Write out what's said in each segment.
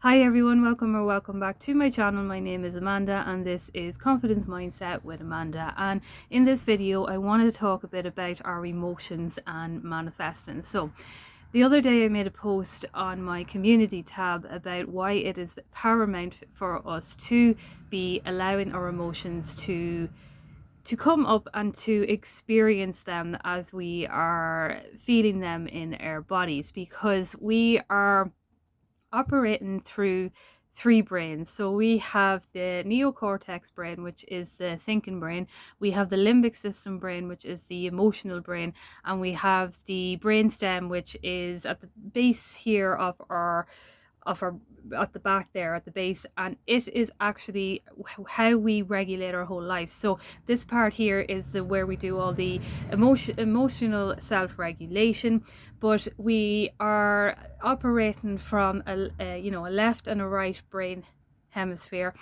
Hi everyone, welcome back to my channel. My name is Amanda and this is Confidence Mindset with Amanda, and in this video I wanted to talk a bit about our emotions and manifesting. So the other day I made a post on my community tab about why it is paramount for us to be allowing our emotions to come up and to experience them as we are feeling them in our bodies, because we are operating through three brains. So we have the neocortex brain, which is the thinking brain. We have the limbic system brain, which is the emotional brain. And we have the brainstem, which is at the base here of our at the back there at the base, and it is actually how we regulate our whole life. So this part here is the where we do all the emotional self-regulation, but we are operating from a left and a right brain hemisphere,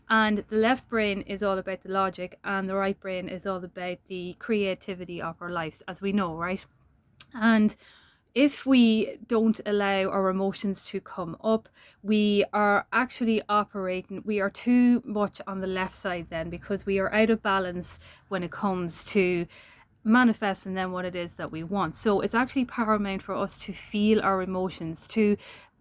and the left brain is all about the logic and the right brain is all about the creativity of our lives, as we know, right? And if we don't allow our emotions to come up, we are actually operating, we are too much on the left side then, because we are out of balance when it comes to manifesting then what it is that we want. So it's actually paramount for us to feel our emotions, to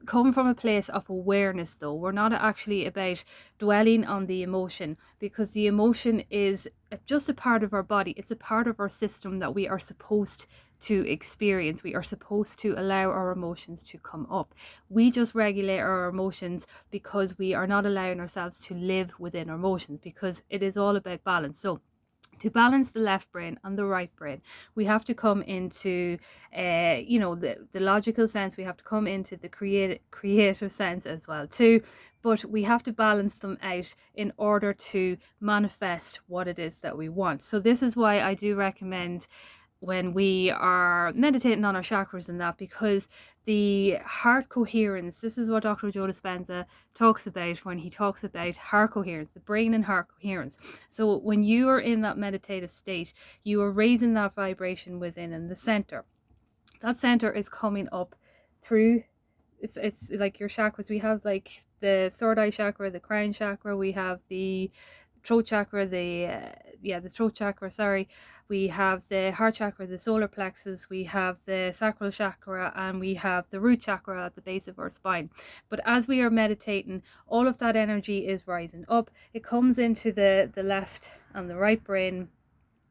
come from a place of awareness. Though we're not actually about dwelling on the emotion, because the emotion is just a part of our body, it's a part of our system that we are supposed to experience. We are supposed to allow our emotions to come up. We just regulate our emotions because we are not allowing ourselves to live within our emotions, because it is all about balance. So to balance the left brain and the right brain, we have to come into the logical sense, we have to come into the creative sense as well too, but we have to balance them out in order to manifest what it is that we want. So this is why I do recommend when we are meditating on our chakras and that, because the heart coherence, this is what Dr. Joe Dispenza talks about when he talks about heart coherence, the brain and heart coherence. So when you are in that meditative state, you are raising that vibration within in the center. That center is coming up through, it's like your chakras. We have like the third eye chakra, the crown chakra, we have the throat chakra, the throat chakra, sorry. We have the heart chakra, the solar plexus, we have the sacral chakra, and we have the root chakra at the base of our spine. But as we are meditating, all of that energy is rising up. It comes into the left and the right brain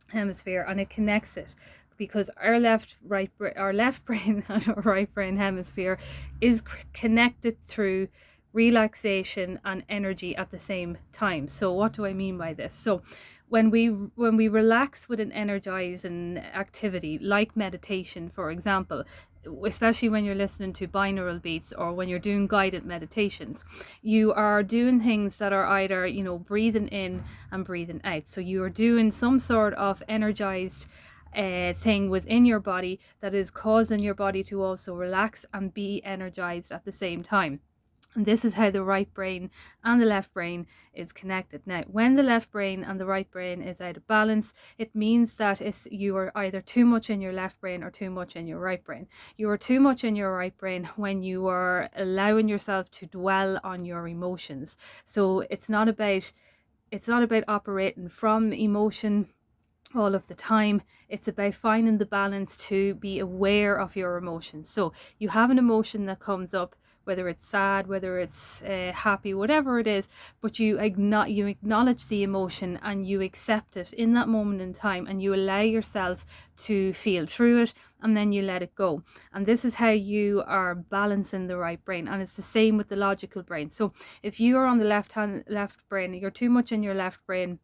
hemisphere, and it connects it, because our left brain and our right brain hemisphere is connected through relaxation and energy at the same time. So what do I mean by this? So when we relax with an energizing activity like meditation, for example, especially when you're listening to binaural beats or when you're doing guided meditations, you are doing things that are either, breathing in and breathing out. So you are doing some sort of energized thing within your body that is causing your body to also relax and be energized at the same time. And this is how the right brain and the left brain is connected. Now, when the left brain and the right brain is out of balance, it means that you are either too much in your left brain or too much in your right brain. You are too much in your right brain when you are allowing yourself to dwell on your emotions. So it's not about operating from emotion all of the time. It's about finding the balance to be aware of your emotions. So you have an emotion that comes up, whether it's sad, whether it's happy, whatever it is, but you acknowledge the emotion and you accept it in that moment in time, and you allow yourself to feel through it, and then you let it go. And this is how you are balancing the right brain. And it's the same with the logical brain. So if you are on the left brain, you're too much in your left brain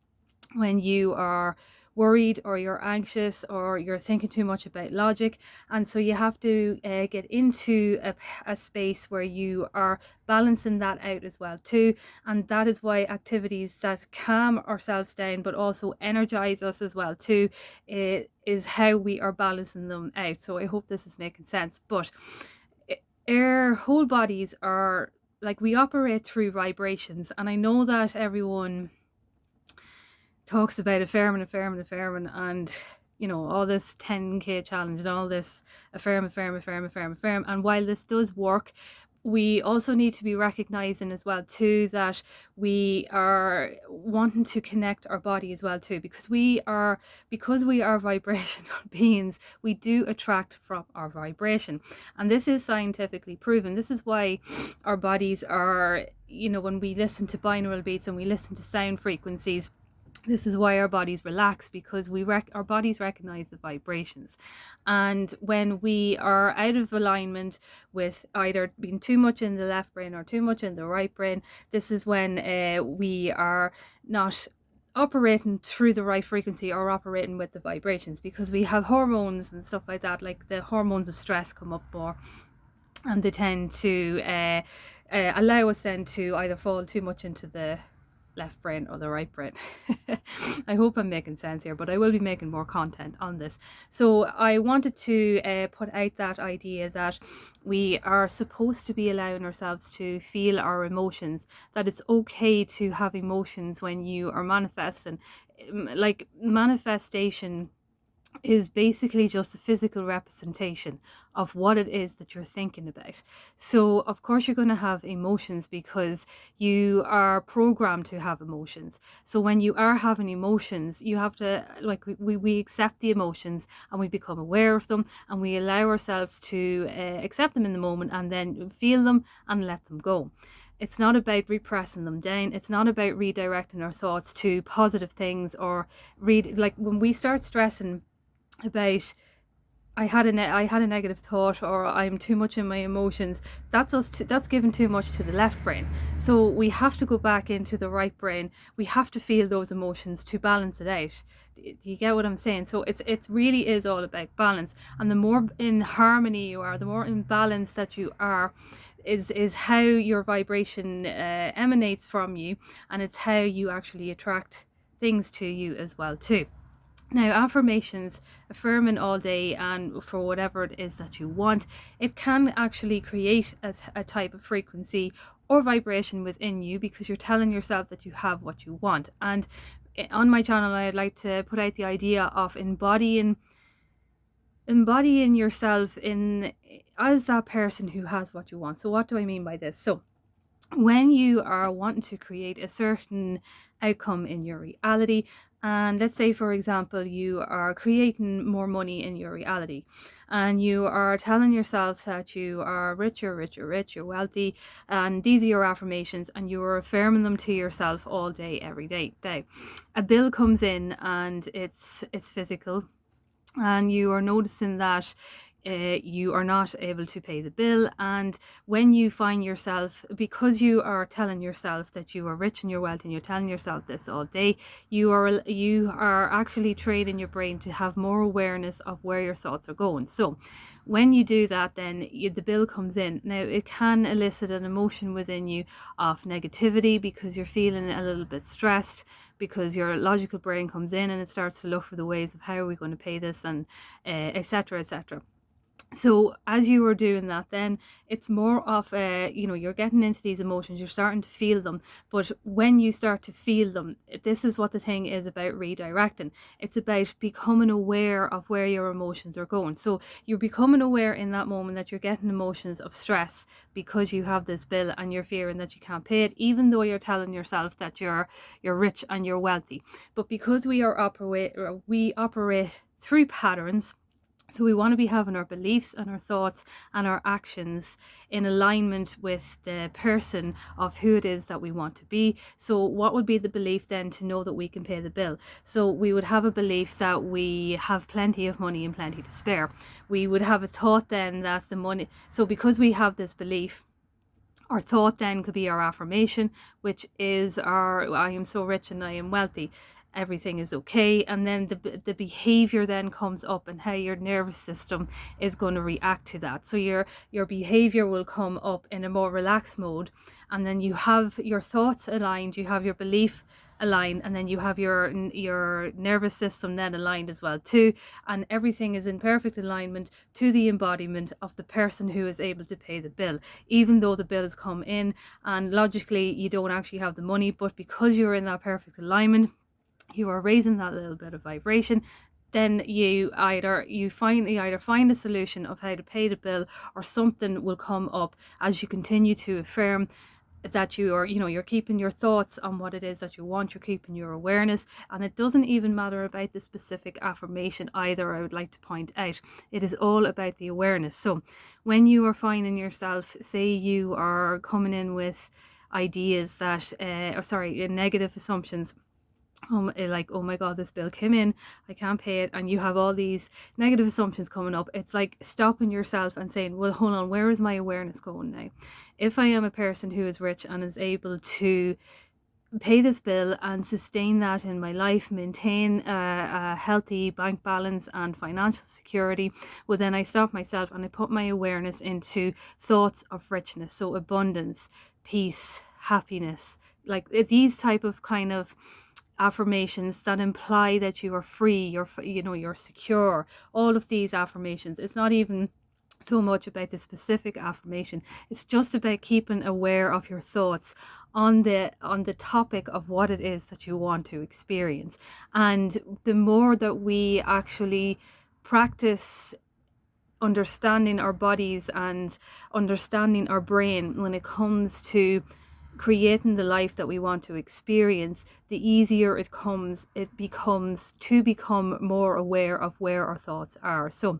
when you are worried or you're anxious or you're thinking too much about logic. And so you have to get into a space where you are balancing that out as well too. And that is why activities that calm ourselves down but also energize us as well too is how we are balancing them out. So I hope this is making sense. But our whole bodies are like, we operate through vibrations, and I know that everyone talks about affirming and all this 10k challenge and all this affirm. And while this does work, we also need to be recognizing as well too that we are wanting to connect our body as well too, because we are vibrational beings. We do attract from our vibration, and this is scientifically proven. This is why our bodies are, when we listen to binaural beats and we listen to sound frequencies, this is why our bodies relax, because our bodies recognize the vibrations. And when we are out of alignment with either being too much in the left brain or too much in the right brain, this is when we are not operating through the right frequency or operating with the vibrations, because we have hormones and stuff like that, like the hormones of stress come up more, and they tend to allow us then to either fall too much into the left brain or the right brain. I hope I'm making sense here, but I will be making more content on this. So I wanted to put out that idea that we are supposed to be allowing ourselves to feel our emotions, that it's okay to have emotions when you are manifesting. Like, manifestation is basically just a physical representation of what it is that you're thinking about. So of course you're going to have emotions because you are programmed to have emotions. So when you are having emotions, you have to, like, we accept the emotions and we become aware of them, and we allow ourselves to accept them in the moment and then feel them and let them go. It's not about repressing them down. It's not about redirecting our thoughts to positive things, or like when we start stressing about I had a negative thought, or I'm too much in my emotions, that's given too much to the left brain. So we have to go back into the right brain. We have to feel those emotions to balance it out. Do you get what I'm saying? So it really is all about balance, and the more in harmony you are, the more in balance that you are, is how your vibration emanates from you, and it's how you actually attract things to you as well too. Now, affirmations, affirming all day and for whatever it is that you want, it can actually create a type of frequency or vibration within you, because you're telling yourself that you have what you want. And on my channel, I'd like to put out the idea of embodying yourself as that person who has what you want. So what do I mean by this? So when you are wanting to create a certain outcome in your reality, and let's say, for example, you are creating more money in your reality, and you are telling yourself that you are rich, you're wealthy, and these are your affirmations, and you are affirming them to yourself all day, every day. A bill comes in and it's physical, and you are noticing that you are not able to pay the bill. And when you find yourself, because you are telling yourself that you are rich and you're wealthy, and you're telling yourself this all day, you are actually training your brain to have more awareness of where your thoughts are going. So when you do that, then the bill comes in. Now, it can elicit an emotion within you of negativity, because you're feeling a little bit stressed, because your logical brain comes in and it starts to look for the ways of how are we going to pay this, and etc. etc. So as you are doing that, then it's more of you're getting into these emotions, you're starting to feel them. But when you start to feel them, this is what the thing is about redirecting. It's about becoming aware of where your emotions are going. So you're becoming aware in that moment that you're getting emotions of stress because you have this bill and you're fearing that you can't pay it, even though you're telling yourself that you're rich and you're wealthy. But because we operate through patterns, so we want to be having our beliefs and our thoughts and our actions in alignment with the person of who it is that we want to be. So what would be the belief then to know that we can pay the bill? So we would have a belief that we have plenty of money and plenty to spare. We would have a thought then that the money, so because we have this belief, our thought then could be our affirmation, which is I am so rich and I am wealthy, everything is okay. And then the behavior then comes up, and how your nervous system is going to react to that. So your behavior will come up in a more relaxed mode, and then you have your thoughts aligned, you have your belief aligned, and then you have your nervous system then aligned as well too, and everything is in perfect alignment to the embodiment of the person who is able to pay the bill, even though the bill has come in and logically you don't actually have the money. But because you're in that perfect alignment, you are raising that little bit of vibration, then you either find a solution of how to pay the bill, or something will come up as you continue to affirm that you're keeping your thoughts on what it is that you want, you're keeping your awareness. And it doesn't even matter about the specific affirmation either, I would like to point out. It is all about the awareness. So when you are finding yourself, say you are coming in with ideas that negative assumptions, like, oh my god, this bill came in, I can't pay it, and you have all these negative assumptions coming up, it's like stopping yourself and saying, well, hold on, where is my awareness going now? If I am a person who is rich and is able to pay this bill and sustain that in my life, maintain a healthy bank balance and financial security, well, then I stop myself and I put my awareness into thoughts of richness, so abundance, peace, happiness, like these type of kind of affirmations that imply that you are free, you're secure. All of these affirmations, it's not even so much about the specific affirmation, it's just about keeping aware of your thoughts on the topic of what it is that you want to experience. And the more that we actually practice understanding our bodies and understanding our brain when it comes to creating the life that we want to experience, the easier it becomes to become more aware of where our thoughts are. So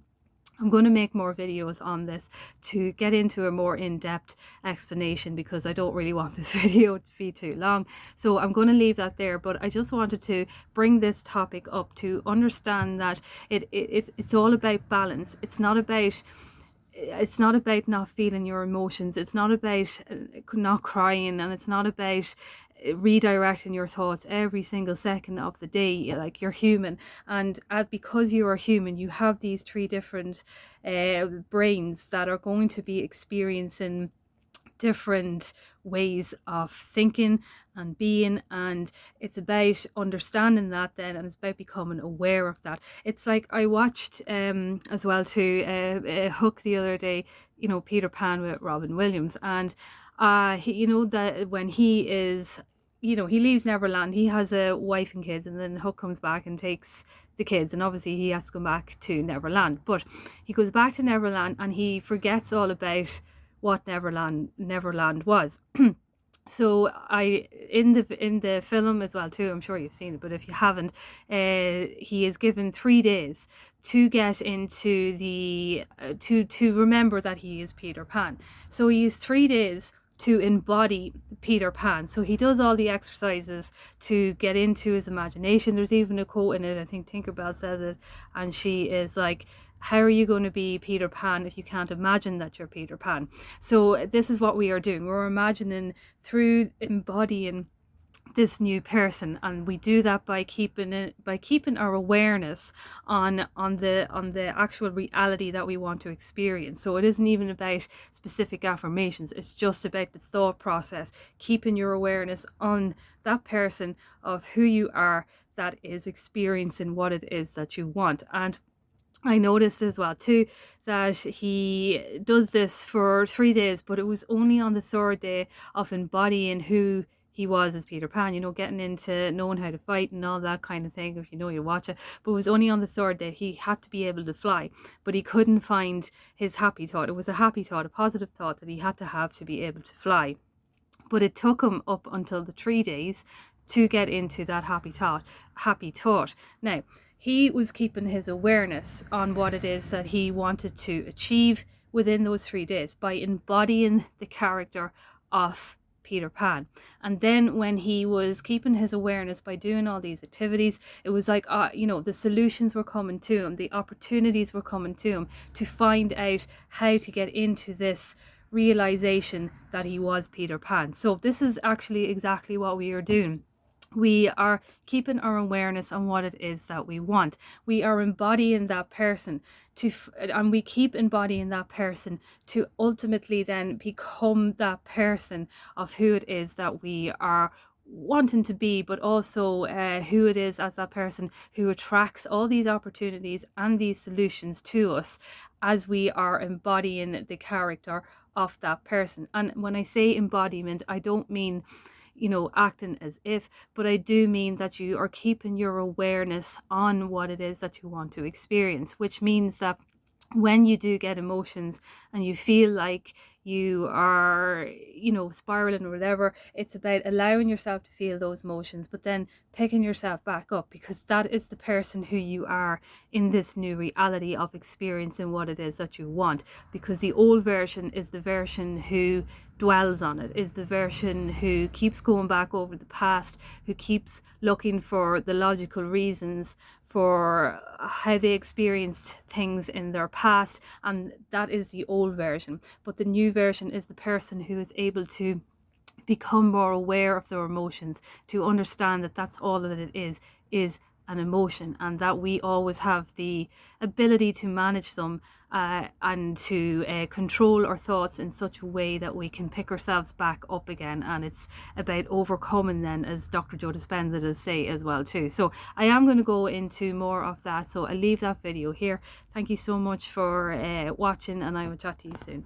I'm going to make more videos on this to get into a more in-depth explanation, because I don't really want this video to be too long. So I'm going to leave that there, but I just wanted to bring this topic up to understand that it's all about balance. It's not about not feeling your emotions. It's not about not crying, and it's not about redirecting your thoughts every single second of the day. Like, you're human, and because you are human, you have these three different brains that are going to be experiencing different ways of thinking and being, and it's about understanding that then, and it's about becoming aware of that. It's like, I watched as well too a Hook the other day, Peter Pan with Robin Williams, and that when he is, he leaves Neverland, he has a wife and kids, and then Hook comes back and takes the kids, and obviously he has to come back to Neverland. But he goes back to Neverland and he forgets all about what Neverland was. So in the film as well too, I'm sure you've seen it, but if you haven't, he is given 3 days to get into the to remember that he is Peter Pan. So he has 3 days to embody Peter Pan. So he does all the exercises to get into his imagination. There's even a quote in it, I think Tinkerbell says it, and she is like, how are you going to be Peter Pan if you can't imagine that you're Peter Pan? So this is what we are doing. We're imagining through embodying this new person, and we do that by keeping our awareness on the actual reality that we want to experience. So it isn't even about specific affirmations, it's just about the thought process, keeping your awareness on that person of who you are that is experiencing what it is that you want. And I noticed as well too that he does this for 3 days, but it was only on the 3rd day of embodying who he was as Peter Pan, getting into knowing how to fight and all that kind of thing, if you watch it. But it was only on the 3rd day he had to be able to fly, but he couldn't find his happy thought. It was a happy thought, a positive thought that he had to have to be able to fly. But it took him up until the 3 days to get into that happy thought. Now, he was keeping his awareness on what it is that he wanted to achieve within those 3 days by embodying the character of Peter Pan. And then when he was keeping his awareness by doing all these activities, it was like, the solutions were coming to him, the opportunities were coming to him to find out how to get into this realization that he was Peter Pan. So this is actually exactly what we are doing. We are keeping our awareness on what it is that we want. We are embodying that person and we keep embodying that person to ultimately then become that person of who it is that we are wanting to be, but also who it is as that person who attracts all these opportunities and these solutions to us as we are embodying the character of that person. And when I say embodiment, I don't mean acting as if, but I do mean that you are keeping your awareness on what it is that you want to experience, which means that when you do get emotions and you feel like you are, spiraling or whatever, it's about allowing yourself to feel those emotions, but then picking yourself back up, because that is the person who you are in this new reality of experiencing what it is that you want. Because the old version is the version who dwells on it, is the version who keeps going back over the past, who keeps looking for the logical reasons for how they experienced things in their past, and that is the old version. But the new version is the person who is able to become more aware of their emotions, to understand that that's all that it is an emotion, and that we always have the ability to manage them and to control our thoughts in such a way that we can pick ourselves back up again. And it's about overcoming then, as Dr. Joe Dispenza does say as well too. So I am going to go into more of that, so I'll leave that video here. Thank you so much for watching, and I will chat to you soon.